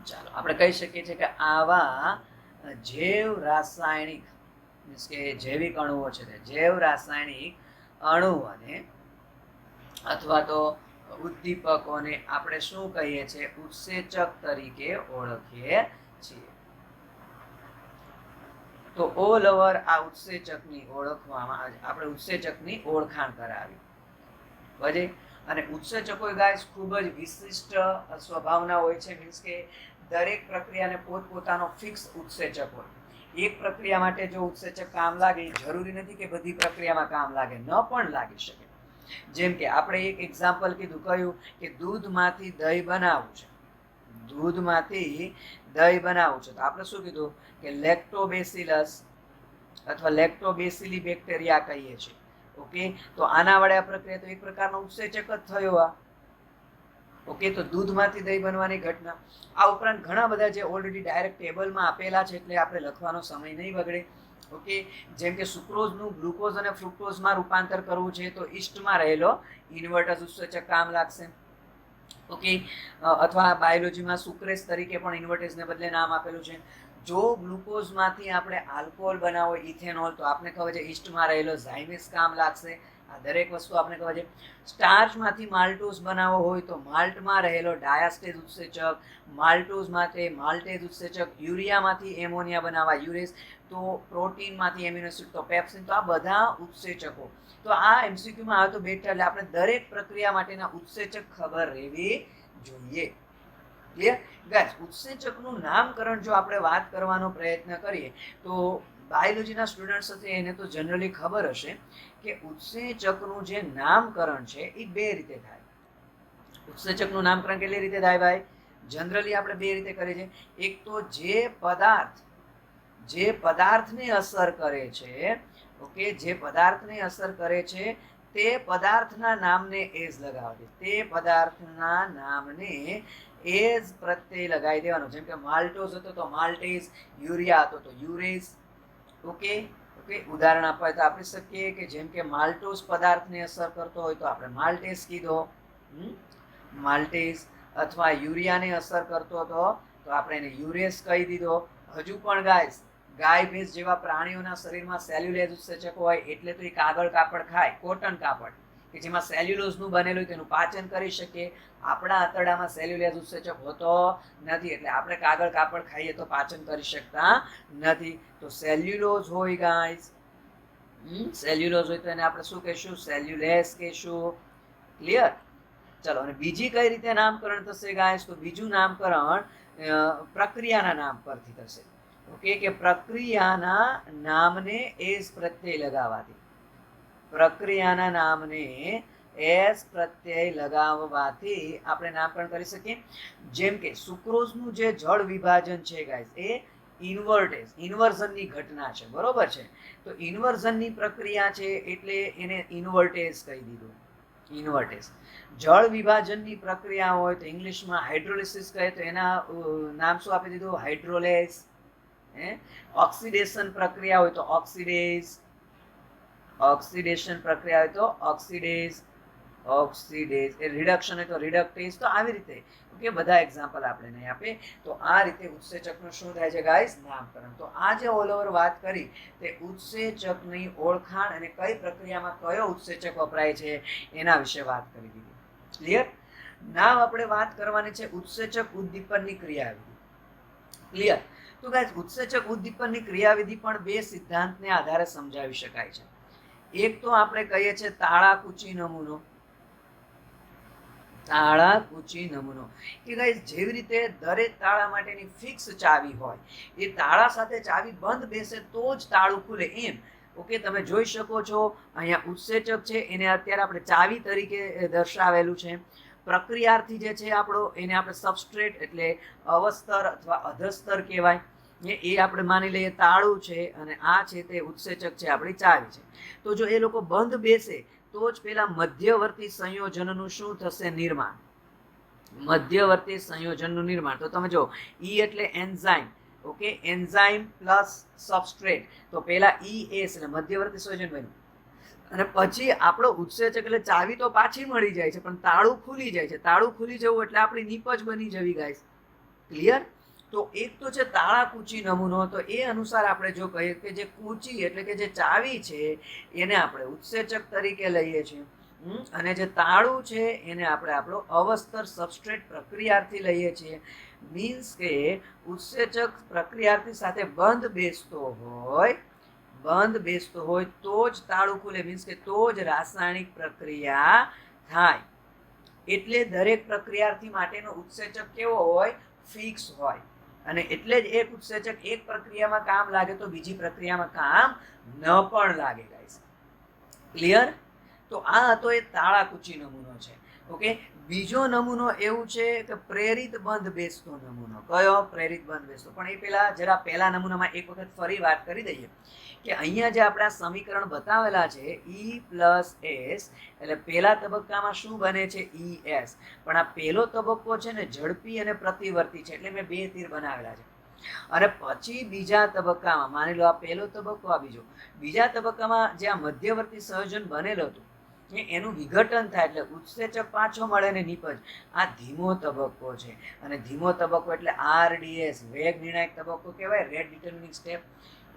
ચાલો આપણે કહી શકીએ છીએ કે આવા જૈવ રાસાયણિક મીન્સ કે જૈવિક અણુઓ છે, જૈવ રાસાયણિક અણુઓને અથવા તો ઉદ્દીપકોને આપણે શું કહીએ છીએ? ઉત્સેચક તરીકે ઓળખીએ છીએ. તો ઓલ ઓવર આ ઉત્સેચકની ઓળખવામાં આપણે ઉત્સેચકની ઓળખાણ કરાવી. બજે અને ઉત્સેચકો ગાઈસ ખૂબ જ વિશિષ્ટ સ્વભાવના હોય છે. મીન્સ કે દરેક પ્રક્રિયાને પોતપોતાનો ફિક્સ ઉત્સેચક હોય. એક પ્રક્રિયા માટે જો ઉત્સેચક કામ લાગે, જરૂરી નથી કે બધી પ્રક્રિયામાં કામ લાગે, ન પણ લાગી શકે. જેમ કે આપણે એક એક્ઝામ્પલ કીધું, કયું કે દૂધમાંથી દહીં બનાવવું છે, દૂધમાંથી દહીં બનાવવું છે. તો આપણે શું કીધું કે લેક્ટોબેસિલસ અથવા લેક્ટોબેસિલી બેક્ટેરિયા કહીએ છીએ. ઓકે, તો આના વડે આ પ્રક્રિયા તો એક પ્રકારનો ઉત્સેચક જ થયો. આ ઓકે, તો દૂધમાંથી દહીં બનવાની ઘટના. આ ઉપરાંત ઘણા બધા જે ઓલરેડી ડાયરેક્ટ ટેબલમાં આપેલા છે એટલે આપણે લખવાનો સમય નહીં બગડે. ઓકે, જેમ કે સુક્રોઝનું ગ્લુકોઝ અને ફ્રુક્ટોઝમાં રૂપાંતર કરવું છે તો ઈસ્ટમાં રહેલો ઇન્વર્ટસ ઉત્સેચક કામ લાગશે. ઓકે, અથવા બાયોલોજીમાં સુક્રેસ તરીકે પણ ઇન્વર્ટેસને બદલે નામ આપેલું છે. જો ગ્લુકોઝમાંથી આપણે આલ્કોહોલ બનાવો, ઇથેનોલ, તો આપણે ખબર છે ઈસ્ટમાં રહેલો ઝાયમેસ કામ લાગશે. આ દરેક વસ્તુ આપણે ખબર છે. સ્ટાર્ચમાંથી માલ્ટોઝ બનાવવો હોય તો માલ્ટમાં રહેલો ડાયાસ્ટેજ ઉત્સેચક, માલ્ટોઝમાંથી માલ્ટેઝ ઉત્સેચક, યુરિયામાંથી એમોનિયા બનાવવા યુરેસ, તો પ્રોટીનમાંથી એમિનો એસિડ તો પેપ્સિન. તો આ બધા ઉત્સેચકો. તો આ એમસીક્યુમાં આવે તો બેટર, એટલે આપણે દરેક પ્રક્રિયા માટેના ઉત્સેચક ખબર રહેવી જોઈએ. Clear guys? ઉત્સેચકનું નામકરણ જો આપણે વાત કરવાનો પ્રયત્ન કરીએ તો બાયોલોજીના સ્ટુડન્ટ્સ હશે એને તો જનરલી ખબર હશે કે ઉત્સેચકનું જે નામકરણ છે એ બે રીતે થાય. ઉત્સેચકનું નામકરણ કેટલી રીતે થાય ભાઈ? જનરલી આપણે બે રીતે કરીએ છીએ. એક તો જે પદાર્થને અસર કરે છે, ઓકે, જે પદાર્થને અસર કરે છે તે પદાર્થના નામને એઝ લગાવવી, તે પદાર્થના નામને એઝ પ્રત્યય લગાવી દેવાનો. જેમ કે માલ્ટોઝ હતો તો માલ્ટેઝ, યુરિયા હતો તો યુરેસ. ઓકે, ઉદાહરણ આપવા તો આપી શકીએ કે જેમ કે માલ્ટોઝ પદાર્થને અસર કરતો હોય તો આપણે માલ્ટેઝ કીધો, માલ્ટેઝ, અથવા યુરિયાને અસર કરતો હતો તો આપણે એને યુરેસ કહી દીધો. હજુ પણ ગાય ભેંસ જેવા પ્રાણીઓના શરીરમાં સેલ્યુલોઝ ઉત્સેચકો હોય એટલે તો એ કાગળ કાપડ ખાય, કોટન કાપડ કે જેમાં સેલ્યુલોઝનું બનેલું હોય તેનું પાચન કરી શકે. આપણા આંતરડામાં સેલ્યુલોઝ ઉત્સેચક હોતો નથી એટલે આપણે કાગળ કાપડ ખાઈએ તો પાચન કરી શકતા નથી. તો સેલ્યુલોઝ હોય ગાઈસ, સેલ્યુલોઝ હોય તો એને આપણે શું કહીશું? સેલ્યુલેસ કહીશું. ક્લિયર? ચલો, અને બીજી કઈ રીતે નામકરણ થશે ગાઈસ? તો બીજું નામકરણ પ્રક્રિયાના નામ પરથી થશે. ઓકે, કે પ્રક્રિયાના નામને એસ પ્રત્યય લગાવવાથી, પ્રક્રિયાના નામને એસ પ્રત્યય લગાવવાથી આપણે નામકરણ કરી શકીએ. જેમ કે સુક્રોઝનું જે જળ વિભાજન છે ગાઈસ એ ઇન્વર્ઝનની ઘટના છે, બરોબર છે? તો ઇન્વર્ઝનની પ્રક્રિયા છે એટલે એને ઇન્વર્ટેઝ કહી દીધું. ઇન્વર્ટેઝ. જળ વિભાજનની પ્રક્રિયા હોય તો ઇંગ્લિશમાં હાઇડ્રોલિસિસ કહે તો એના નામ શું આપી દીધું? હાઇડ્રોલેઝ. ઓક્સિડેશન પ્રક્રિયા હોય તો ઓક્સિડેઝ, ઓક્સિડેશન પ્રક્રિયા હોય તો ઓક્સિડેઝ. ઓક્સિડેઝ, એ રિડક્શન તો રિડક્ટેઝ, તો આવી રીતે ઓકે બધા એક્ઝામ્પલ આપણે નહીં આપે. તો આ રીતે ઉત્સેચકનું શું થાય છે ગાઈસ, નામકરણ. તો આ જે ઓલ ઓવર વાત કરી તે ઉત્સેચકની ઓળખાણ અને કઈ પ્રક્રિયામાં કયો ઉત્સેચક વપરાય છે એના વિશે વાત કરી દીધી. ક્લિયર? નામ આપણે વાત કરવાની છે ઉત્સેચક ઉદ્દીપનની ક્રિયાવિધિ. ક્લિયર? તો ગાઈસ ઉત્સેચક ઉદ્દીપનની ક્રિયાવિધિ પણ બે સિદ્ધાંતને આધારે સમજાવી શકાય છે. એક તો આપણે કહીએ છીએ તાળાકૂચી નમૂનો. તાળાકૂચી નમૂનો કે ગાઈસ જેવી રીતે દરેક તાળા માટેની ફિક્સ ચાવી હોય, એ તાળા સાથે ચાવી બંધ બેસે તો જ તાળું ખુલે એમ. ઓકે, તમે જોઈ શકો છો અહીંયા ઉત્સેચક છે એને અત્યારે આપણે ચાવી તરીકે દર્શાવેલું છે. પ્રક્રિયાર્થી જે છે આપણો, એને આપણે સબસ્ટ્રેટ એટલે અવસ્તર અથવા અધસ્તર કહેવાય. એ આપણે માની લઈએ તાળું છે અને આ છે તે ઉત્સેચક છે, આપણી ચાવી છે. તો જો એ લોકો બંધ બેસે તો જ પેલા મધ્યવર્તી સંયોજનનું શું થશે, નિર્માણ. મધ્યવર્તી સંયોજનનું નિર્માણ. તો તમે જો ઈ એટલે enzyme. Okay, enzyme plus substrate, તો પેલા ઈ એસ એટલે મધ્યવર્તી સંયોજન બન્યું અને પછી આપણો ઉત્સેચક એટલે ચાવી તો પાછી મળી જાય છે પણ તાળું ખુલી જાય છે. તાળું ખુલી જવું એટલે આપણી નીપજ બની જવી ગાઈસ. ક્લિયર? તો એક તો છે તાળાકૂચી નમૂનો. તો એ અનુસાર આપણે જો કહીએ કે જે કૂચી એટલે કે જે ચાવી છે એને આપણે ઉત્સેચક તરીકે લઈએ છીએ અને જે તાળું છે એને આપણે આપણો અવસ્તર સબસ્ટ્રેટ પ્રક્રિયાર્થી લઈએ છીએ. મીન્સ કે ઉત્સેચક પ્રક્રિયાર્થી સાથે બંધ બેસતો હોય તો જ તાળું ખુલે. મીન્સ કે તો જ રાસાયણિક પ્રક્રિયા થાય. એટલે દરેક પ્રક્રિયાર્થી માટેનો ઉત્સેચક કેવો હોય, ફિક્સ હોય. અને એટલે જ એક ઉત્સેચક એક પ્રક્રિયામાં કામ લાગે તો બીજી પ્રક્રિયામાં કામ ન પણ લાગે ગાઈસ. ક્લિયર? તો આ હતો એ તાળાકૂચી નમૂનો છે. ઓકે, બીજો નમૂનો એવું છે કે પ્રેરિત બંધ બેસતો નમૂનો. કયો? પ્રેરિત બંધ બેસતો. પણ એ પહેલા નમૂનામાં એક વખત ફરી વાત કરી દઈએ કે અહીંયા જે આપણા સમીકરણ બતાવેલા છે ઈ પ્લસ એસ એટલે પહેલા તબક્કામાં શું બને છે, ઈ એસ. પણ આ પહેલો તબક્કો છે ને ઝડપી અને પ્રતિવર્તી છે એટલે મેં બે તીર બનાવેલા છે. અને પછી બીજા તબક્કામાં માની લો આ પહેલો તબક્કો, આ બીજા તબક્કામાં જે આ મધ્યવર્તી સંયોજન બનેલું હતું એનું વિઘટન થાય એટલે ઉત્સેચક પાછો મળે ને નિપજ. આ ધીમો તબક્કો છે અને ધીમો તબક્કો એટલે RDS વેગ નિર્ણાયક તબક્કો કહેવાય, રેટ ડિટરમિનિંગ સ્ટેપ.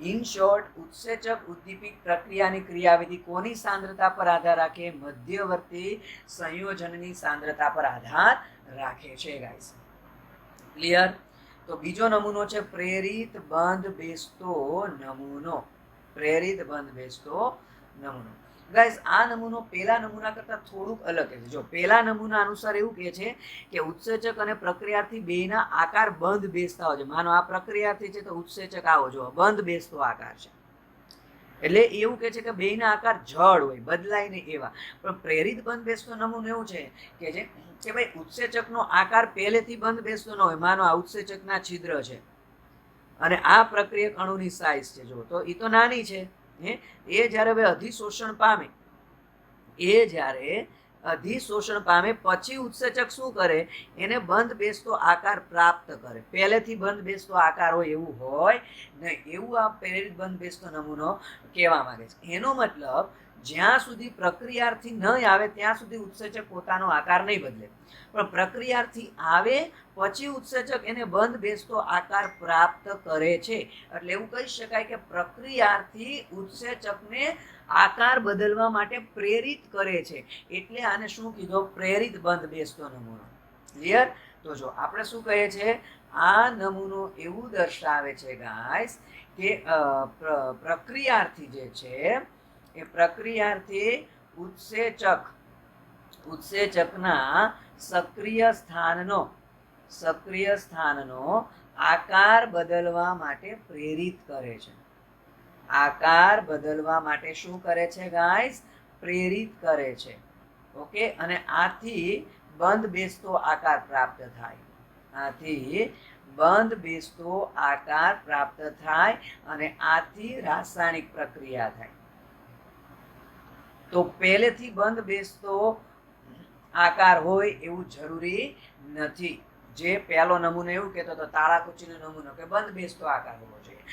ઇન શોર્ટ, ઉત્સેચક ઉદ્દીપિત પ્રક્રિયાની ક્રિયાવિધિ કોની સાંદ્રતા પર આધાર રાખે, મધ્યવર્તી સંયોજનની સાંદ્રતા પર આધાર રાખે છે ગાઈસ. ક્લિયર? તો બીજો નમૂનો છે પ્રેરિત બંધ બેસતો નમૂનો. પ્રેરિત બંધ બેસતો નમૂનો. ગાઈસ આ નમૂનો પહેલા નમૂના કરતાં થોડુંક અલગ છે. જો પહેલા નમૂના અનુસાર એવું કહે છે કે ઉત્સેચક અને પ્રક્રિયાર્થી બેયના આકાર બંધ બેસતા હોય છે. માનો આ પ્રક્રિયાર્થી છે તો ઉત્સેચક આવો જો બંધ બેસતો આકાર છે. એટલે એવું કહે છે કે બેયના આકાર જડ હોય, બદલાય નહીં એવા. પણ પ્રેરિત બંધ બેસતો નમૂનો એવું છે કે ભાઈ ઉત્સેચકનો આકાર પહેલેથી બંધ બેસતો ન હોય. માનો આ ઉત્સેચકના છિદ્ર છે અને આ પ્રક્રિયક અણુની સાઇઝ છે, જો તો એ તો નાની છે. એ જ્યારે હવે અધિશોષણ પામે પછી ઉત્સેચક શું કરે, એને બંધ બેસતો આકાર પ્રાપ્ત કરે. પહેલેથી બંધ બેસતો આકાર હોય એવું હોય નહીં. એવું આ પ્રેરિત બંધ બેસતો નમૂનો કહેવા માંગે છે. એનો મતલબ જ્યાં સુધી પ્રક્રિયાર્થી ન આવે ત્યાં સુધી ઉત્સેચક પોતાનો આકાર નહીં બદલે. પણ પ્રક્રિયાર્થી આવે પછી ઉત્સેચક એને બંધ બેસતો આકાર પ્રાપ્ત કરે છે. એટલે એવું કહી શકાય કે પ્રક્રિયાર્થી ઉત્સેચકને આકાર બદલવા માટે પ્રેરિત કરે છે. એટલે આને શું કીધો, પ્રેરિત બંધ બેસતો નમૂનો. ક્લિયર? તો જો આપણે શું કહીએ છીએ, આ નમૂનો એવું દર્શાવે છે ગાઈસ કે પ્રક્રિયાર્થી જે છે એ પ્રક્રિયાર્થી ઉત્સેચકના સક્રિય સ્થાનનો આકાર બદલવા માટે પ્રેરિત કરે છે. આકાર બદલવા માટે શું કરે છે ગાઈસ, પ્રેરિત કરે છે. ઓકે, અને આથી બંધ બેસતો આકાર પ્રાપ્ત થાય. અને આથી રાસાયણિક પ્રક્રિયા થાય. તો પહેલેથી બંધ બેસતો આકાર હોય એવું જરૂરી નથી. જે પહેલો નમૂનો એવું કહેતો હતો તાળાકૂચીનો નમૂનો કે બંધ બેસતો આકાર હોવો જોઈએ,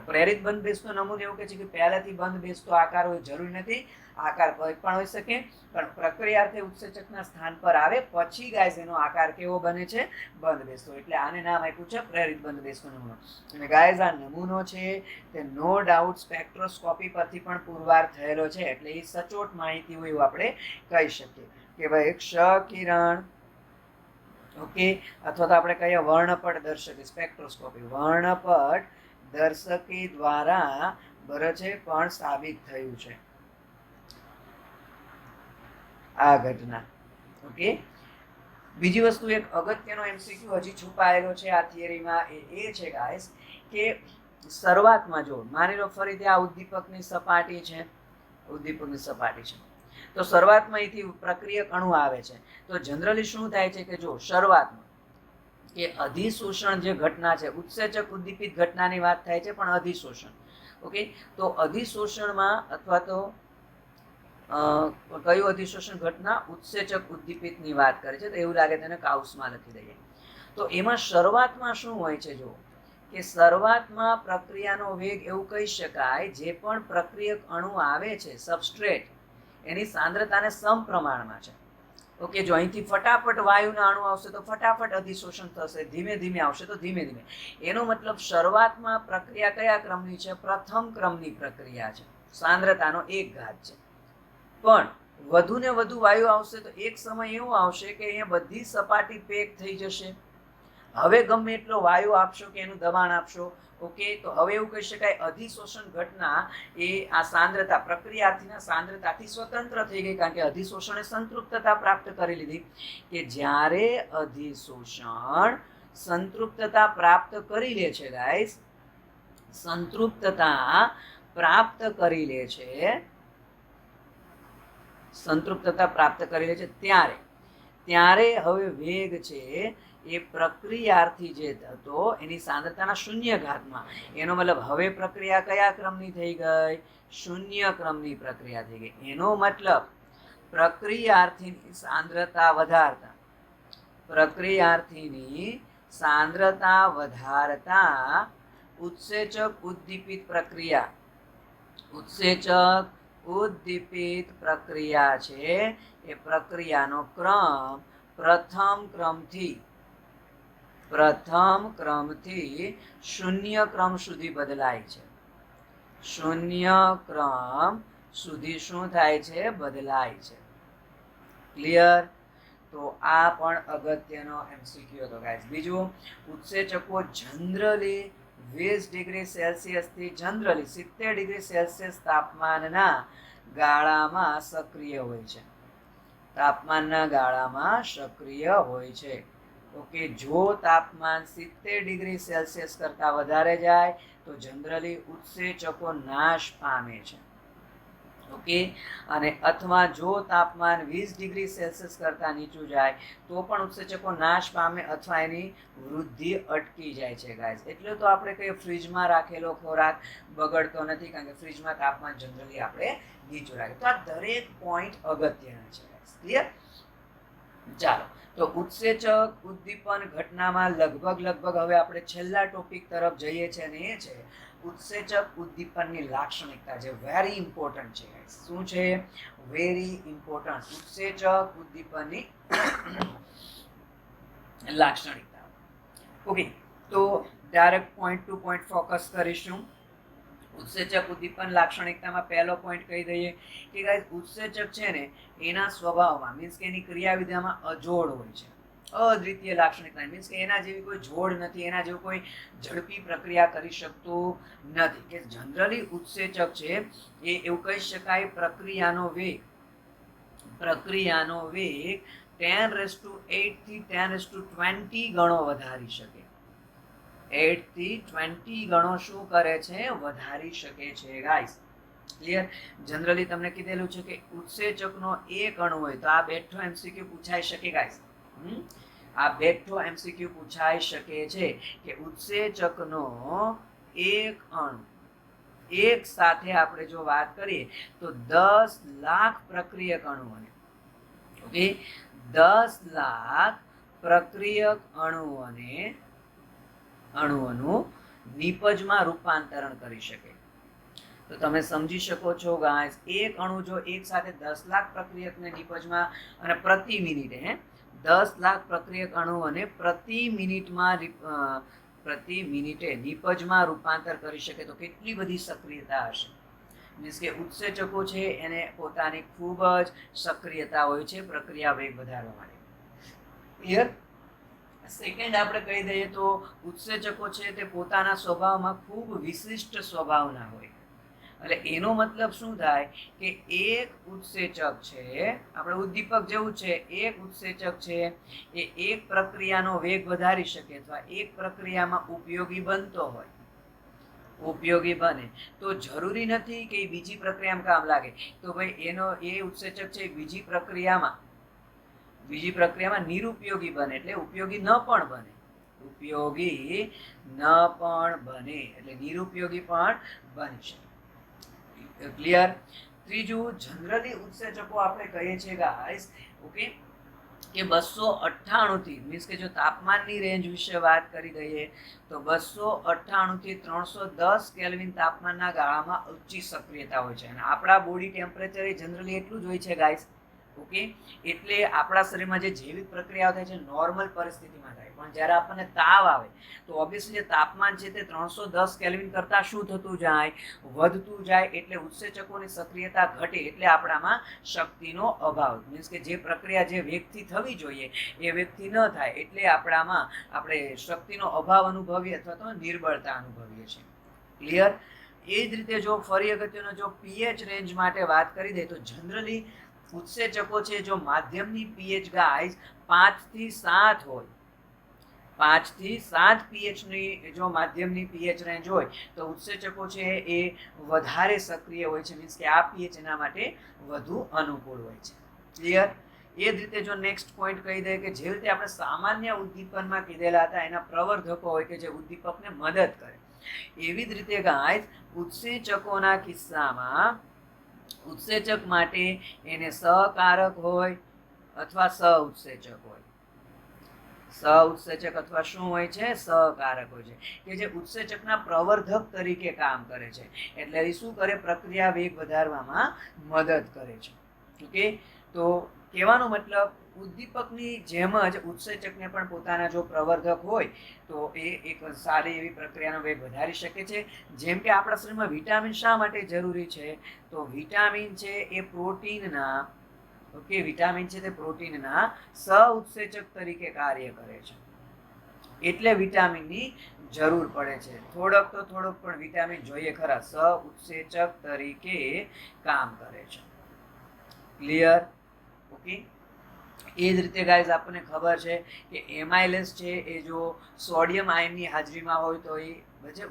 પ્રેરિત બંધ બેસતો નમૂનો એવું કહે છે કે પહેલાથી બંધ બેસતો આકાર હોય જરૂરી નથી, આકાર કોઈ પણ હોઈ શકે, પણ પ્રક્રિયાર્થે ઉત્સેચકના સ્થાન પર આવે પછી ગાઈસ એનો આકાર કેવો બને છે? બંધ બેસતો. એટલે આને નામ આપ્યું છે પ્રેરિત બંધ બેસતો નમૂનો. અને ગાઈસ આ નમૂનો છે તે નો ડાઉટ સ્પેક્ટ્રોસ્કોપી પરથી પણ પુરવાર થયેલો છે, એટલે એ સચોટ માહિતી હોય એવું આપણે કહી શકીએ કે ભાઈ ક્ષ કિરણ, ઓકે, અથવા તો આપણે કહીએ વર્ણપટ દર્શકી સ્પેક્ટ્રોસ્કોપી, વર્ણપટ દર્શકી દ્વારા બરાબર છે પણ સાબિત થયું છે આ ઘટના. ઓકે, બીજી વસ્તુ એક અગત્યનો એમસીક્યુ હજી છુપાયેલો છે આ થિયરીમાં, એ છે ગાઈસ કે શરૂઆતમાં જો માની લો ફરીથી આ ઉદ્દીપકની સપાટી છે, ઉદ્દીપકની સપાટી છે, તો શરૂઆતમાં અહીંથી પ્રક્રિયક અણુ આવે છે, તો જનરલી શું થાય છે કે જો શરૂઆતમાં કે અધિશોષણ જે ઘટના છે, ઉત્સેચક ઉદ્દીપિત ઘટનાની વાત થાય છે પણ અધિશોષણ, ઓકે, તો અધિશોષણમાં અથવા તો કયું અધિશોષણ ઘટના? ઉત્સેચક ઉદ્દીપિતની વાત કરે છે, તો એવું લાગે તેને કાઉસમાં લખી દઈએ. તો એમાં શરૂઆતમાં શું હોય છે? જો કે શરૂઆતમાં પ્રક્રિયાનો વેગ એવું કહી શકાય જે પણ પ્રક્રિયક અણુ આવે છે સબસ્ટ્રેટ એની સાંદ્રતાને સમપ્રમાણમાં છે. ઓકે, જો અહીંથી ફટાફટ વાયુના અણુ આવશે તો ફટાફટ અધિશોષણ થશે, ધીમે ધીમે આવશે તો ધીમે ધીમે. એનો મતલબ શરૂઆતમાં પ્રક્રિયા કયા ક્રમની છે? પ્રથમ ક્રમની પ્રક્રિયા છે, સાંદ્રતાનો 1 ઘાત છે. પણ વધુ ને વધુ વાયુ આવશે તો એક સમય એવો આવશે કે અહીંયા બધી સપાટી પેક થઈ જશે. હવે ગમે એટલો વાયુ આપશો કે એનું દબાણ આપશો, ઓકે, તો હવે એવું કહી શકાય અધિશોષણ ઘટના એ આ સાંદ્રતા પ્રક્રિયાર્થીના સાંદ્રતાથી સ્વતંત્ર થઈ ગઈ, કારણ કે અધિશોષણે સંતૃપ્તતા પ્રાપ્ત કરી લીધી. કે જ્યારે અધિશોષણ સંતૃપ્તતા પ્રાપ્ત કરી લે છે ગાઈસ, સંતૃપ્તતા પ્રાપ્ત કરી લે છે, સંતૃપ્તતા પ્રાપ્ત કરી લે છે ત્યારે હવે વેગ છે એ પ્રક્રિયાર્થી જે હતો એની સાંદ્રતાના 0 ઘાતમાં, એનો મતલબ હવે પ્રક્રિયા કયા ક્રમની થઈ ગઈ? 0 ક્રમની પ્રક્રિયા થઈ ગઈ. એનો મતલબ પ્રક્રિયાર્થીની સાંદ્રતા વધારતા, પ્રક્રિયાર્થીની સાંદ્રતા વધારતા ઉત્સેચક ઉદ્દીપિત પ્રક્રિયા, ઉત્સેચક ઉદ્દીપિત પ્રક્રિયા છે એ પ્રક્રિયાનો ક્રમ પ્રથમ ક્રમથી 0 ક્રમ સુધી બદલાય છે. 0 ક્રમ સુધી શું થાય છે? બદલાય છે. ક્લિયર? તો આ પણ અગત્યનો એમસીક્યુ હતો ગાઈસ. બીજું, ઉત્સેચકો જનરલી 20 ડિગ્રી સેલ્સિયસથી જનરલી 70 ડિગ્રી સેલ્સિયસ તાપમાનના ગાળામાં સક્રિય હોય છે, તાપમાનના ગાળામાં સક્રિય હોય છે. ઓકે, જો તાપમાન 70 ડિગ્રી સેલ્સિયસ કરતાં વધારે જાય તો જનરલી ઉત્સેચકો નાશ પામે છે. ઓકે, અને અથવા જો તાપમાન 20 ડિગ્રી સેલ્સિયસ કરતાં નીચું જાય તો પણ ઉત્સેચકો નાશ પામે અથવા એની વૃદ્ધિ અટકી જાય છે ગાઈસ. એટલે તો આપણે કહીએ ફ્રીજમાં રાખેલો ખોરાક બગડતો નથી, કારણ કે ફ્રીજમાં તાપમાન જનરલી આપણે નીચું રાખે. તો આ દરેક પોઈન્ટ અગત્યના છે ગાઈસ. ક્લિયર? ચાલો, તો ઉત્સેચક ઉદ્દીપન ઘટનામાં લગભગ હવે આપણે છેલ્લા ટોપિક તરફ જઈએ છીએ, અને એ છે ઉત્સેચક ઉદ્દીપનની લાક્ષણિકતા, જે વેરી ઇમ્પોર્ટન્ટ છે. શું છે? Very important. ઉત્સેચક ઉદ્દીપનની લાક્ષણિકતા. ઓકે, તો direct point to point focus કરીશું. ઉત્સેચક ઉદ્દીપન લાક્ષણિકતામાં પહેલો પોઈન્ટ કહી દઈએ કે ગાઈસ ઉત્સેચક છે ને એના સ્વભાવમાં મીન્સ કે એની ક્રિયાવિધિમાં અજોડ હોય છે, અદ્વિતીય લાક્ષણિકતા, મીન્સ કે એના જેવી કોઈ જોડ નથી, એના જેવું કોઈ ઝડપી પ્રક્રિયા કરી શકતું નથી. કે જનરલી ઉત્સેચક છે એ એવું કહી શકાય પ્રક્રિયાનો વેગ 10⁸ થી 10⁻20 ગણો વધારી શકે. 8 થી 20 ગણો શું કરે છે? વધારી શકે છે ગાઈસ. ક્લિયર? જનરલી તમને કીધેલું છે કે ઉત્સેચકનો એક અણુ હોય તો આ બેઠો એમસીક્યુ પૂછાઈ શકે ગાઈસ. આ બેઠો એમસીક્યુ પૂછાઈ શકે છે કે ઉત્સેચકનો એક અણુ, એક સાથે આપણે જો વાત કરીએ તો 10 લાખ પ્રક્રિયક અણુઓને, ઓકે, 10 લાખ પ્રક્રિયક અણુઓનું નિપજમાં રૂપાંતરણ કરી શકે. તો તમે સમજી શકો છો ગાઈસ, એક અણુ જો એક સાથે 10 લાખ પ્રક્રિયકને નિપજમાં અને પ્રતિ મિનિટે 10 લાખ પ્રક્રિયક અણુઓને પ્રતિ મિનિટે નિપજમાં રૂપાંતર કરી શકે તો કેટલી બધી સક્રિયતા હશે. મીન્સ કે ઉત્સેચકો છે એને પોતાની ખૂબ જ સક્રિયતા હોય છે પ્રક્રિયા વેગ વધારવા માટે. ક્લિયર? સેકન્ડ આપણે કહી દઈએ તો ઉત્સેચકો છે તે પોતાના સ્વભાવમાં ખૂબ વિશિષ્ટ સ્વભાવના હોય. એટલે એનો મતલબ શું થાય કે એક ઉત્સેચક છે, આપણે ઉદ્દીપક જેવું છે, એક ઉત્સેચક છે એ એક પ્રક્રિયાનો વેગ વધારી શકે અથવા એક પ્રક્રિયામાં ઉપયોગી બનતો હોય, ઉપયોગી બને તો જરૂરી નથી કે બીજી પ્રક્રિયામાં કામ લાગે. તો ભાઈ એનો એ ઉત્સેચક છે બીજી પ્રક્રિયામાં નિરુપયોગી બને એટલે ઉપયોગી ન પણ બને, ઉપયોગી ન પણ બને એટલે નિરુપયોગી પણ બની શકે. ક્લિયર? ત્રીજું, જનરલી ઉત્સેચકો આપણે કહીએ છીએ ગાઈસ ઓકે કે 298 થી મીન્સ કે જો તાપમાનની રેન્જ વિશે વાત કરી દઈએ તો 298 થી 310 કેલ્વિન તાપમાનના ગાળામાં ઊંચી સક્રિયતા હોય છે. અને આપણા બોડી ટેમ્પરેચર એ જનરલી એટલું જ હોય છે ગાઈસ ઓકે. એટલે આપણા શરીરમાં જે જૈવિક પ્રક્રિયાઓ થાય છે નોર્મલ પરિસ્થિતિમાં થાય, પણ જ્યારે આપણને તાવ આવે તો ઓબ્વિયસલી તાપમાન છે તે 310 કેલ્વિન કરતાં શું થતું જાય? વધતું જાય. એટલે ઉત્સેચકોની સક્રિયતા ઘટે એટલે આપણામાં શક્તિનો અભાવ, મીન્સ કે જે પ્રક્રિયા જે વેગથી થવી જોઈએ એ વેગથી ન થાય એટલે આપણામાં આપણે શક્તિનો અભાવ અનુભવીએ અથવા તો નિર્બળતા અનુભવીએ છીએ. ક્લિયર? એ જ રીતે જો ફરી અગત્યનો જો પીએચ રેન્જ માટે વાત કરી દે તો જનરલી ઉત્સેચકો છે જો માધ્યમની પીએચ ગાઈસ 5 થી 7 હોય, 5 થી 7 પીએચની જો માધ્યમની પીએચ રેન્જ હોય તો ઉત્સેચકો છે એ વધારે સક્રિય હોય છે. મીન્સ કે આ પીએચ એના માટે વધુ અનુકૂળ હોય છે. ક્લિયર? એ જ રીતે જો નેક્સ્ટ પોઈન્ટ કહી દઈએ કે જે રીતે આપણે સામાન્ય ઉદ્દીપનમાં કીધેલા હતા એના પ્રવર્ધકો હોય કે જે ઉદ્દીપકને મદદ કરે, એવી જ રીતે ગાઈસ ઉત્સેચકોના કિસ્સામાં ઉત્સેચક માટે એને સહકારક હોય અથવા સહઉત્સેચક હોય. સહઉત્સેચક અથવા શું હોય છે? સહકારક હોય છે કે જે ઉત્સેચકના પ્રવર્ધક તરીકે કામ કરે છે. એટલે એ શું કરે? પ્રક્રિયા વેગ વધારવામાં મદદ કરે છે. ઓકે, તો કહેવાનો મતલબ ઉદ્દીપકની જેમ જ ઉત્સેચકને પણ પોતાના જો પ્રવર્ધક હોય તો એ એક સારી એવી પ્રક્રિયાનો વેગ વધારી શકે છે. જેમ કે આપણા શરીરમાં વિટામિન શા માટે જરૂરી છે? તો વિટામિન છે એ પ્રોટીનના ઓકે વિટામિન છે તે પ્રોટીનના સહઉત્સેચક તરીકે કાર્ય કરે છે. એટલે વિટામિનની જરૂર પડે છે. થોડોક પણ વિટામિન જોઈએ ખરા, સહઉત્સેચક તરીકે કામ કરે છે. ક્લિયર? ઓકે. એ જ રીતે ગાઈઝ આપણને ખબર છે કે એમાઇલેસ છે એ જો સોડિયમ આયનની હાજરીમાં હોય તો એ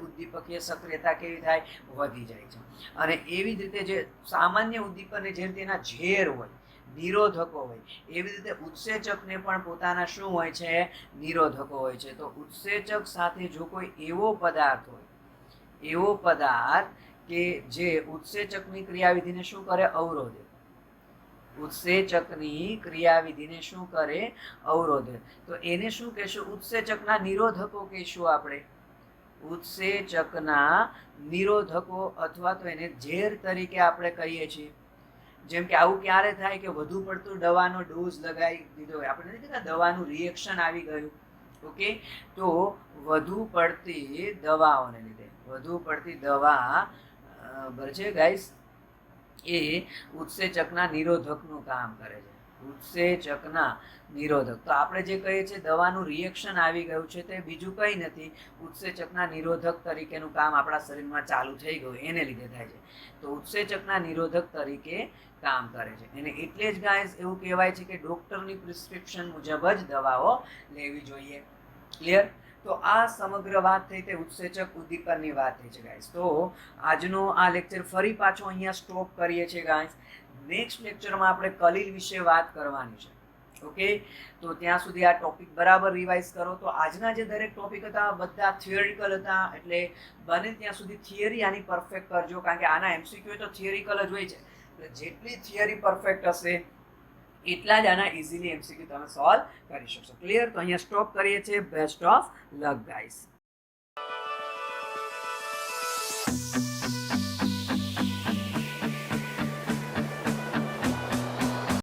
ઉદ્દીપકીય સક્રિયતા કેવી થાય? વધી જાય છે. અને એવી જ રીતે જે સામાન્ય ઉદ્દીપકને જે રીતે એના ઝેર હોય, નિરોધકો હોય, એવી રીતે ઉત્સેચકને પણ પોતાના શું હોય છે? નિરોધકો હોય છે. તો ઉત્સેચક સાથે જો કોઈ એવો પદાર્થ હોય, એવો પદાર્થ કે જે ઉત્સેચકની ક્રિયાવિધિને શું કરે? અવરોધે. ઉત્સેચકની ક્રિયાવિધિને શું કરે? અવરોધે. તો એને શું કહેશું? ઉત્સેચકના નિરોધકો કહીશું આપણે. ઉત્સેચકના નિરોધકો અથવા તો એને ઝેર તરીકે આપણે કહીએ છીએ. જેમ કે આવું ક્યારે થાય કે વધુ પડતું દવાનો ડોઝ લગાવી દીધો હોય, આપણે નથી કહેતા દવાનું રિએક્શન આવી ગયું ઓકે, તો વધુ પડતી દવાઓને લીધે વધુ પડતી દવા છે ગાઈસ એ ઉત્સેચકના નિરોધકનું કામ કરે છે. ઉત્સેચકના નિરોધક. તો આપણે જે કહીએ છીએ દવાનું રિએક્શન આવી ગયું છે તે બીજું કંઈ નથી, ઉત્સેચકના નિરોધક તરીકેનું કામ આપણા શરીરમાં ચાલુ થઈ ગયું એને લીધે થાય છે. તો ઉત્સેચકના નિરોધક તરીકે કામ કરે છે. અને એટલે જ ગાઈસ એવું કહેવાય છે કે ડોક્ટરની પ્રિસ્ક્રિપ્શન મુજબ જ દવાઓ લેવી જોઈએ. ક્લિયર? તો આ સમગ્ર વાત થઈ તે ઉત્સેચક ઉદ્દીપનની વાત થઈ છે ગાઈસ. તો આજનો આ લેક્ચર ફરી પાછો અહીંયા સ્ટોપ કરીએ છીએ ગાઈસ. નેક્સ્ટ લેક્ચરમાં આપણે કલીલ વિશે વાત કરવાની છે. ઓકે, તો ત્યાં સુધી આ ટોપિક બરાબર રિવાઇઝ કરો. તો આજના જે દરેક ટોપિક હતા બધા થિયરિકલ હતા, એટલે બને ત્યાં સુધી થિયરી આની પરફેક્ટ કરજો, કારણ કે આના એમસીક્યુ તો થિયરિકલ જ હોય છે. એટલે જેટલી થિયરી પરફેક્ટ હશે એટલા જ આના ઇઝીલી એમસીક્યુ તમે સોલ્વ કરી શકશો. ક્લિયર? તો અહીંયા સ્ટોપ કરીએ છીએ. Best of luck guys.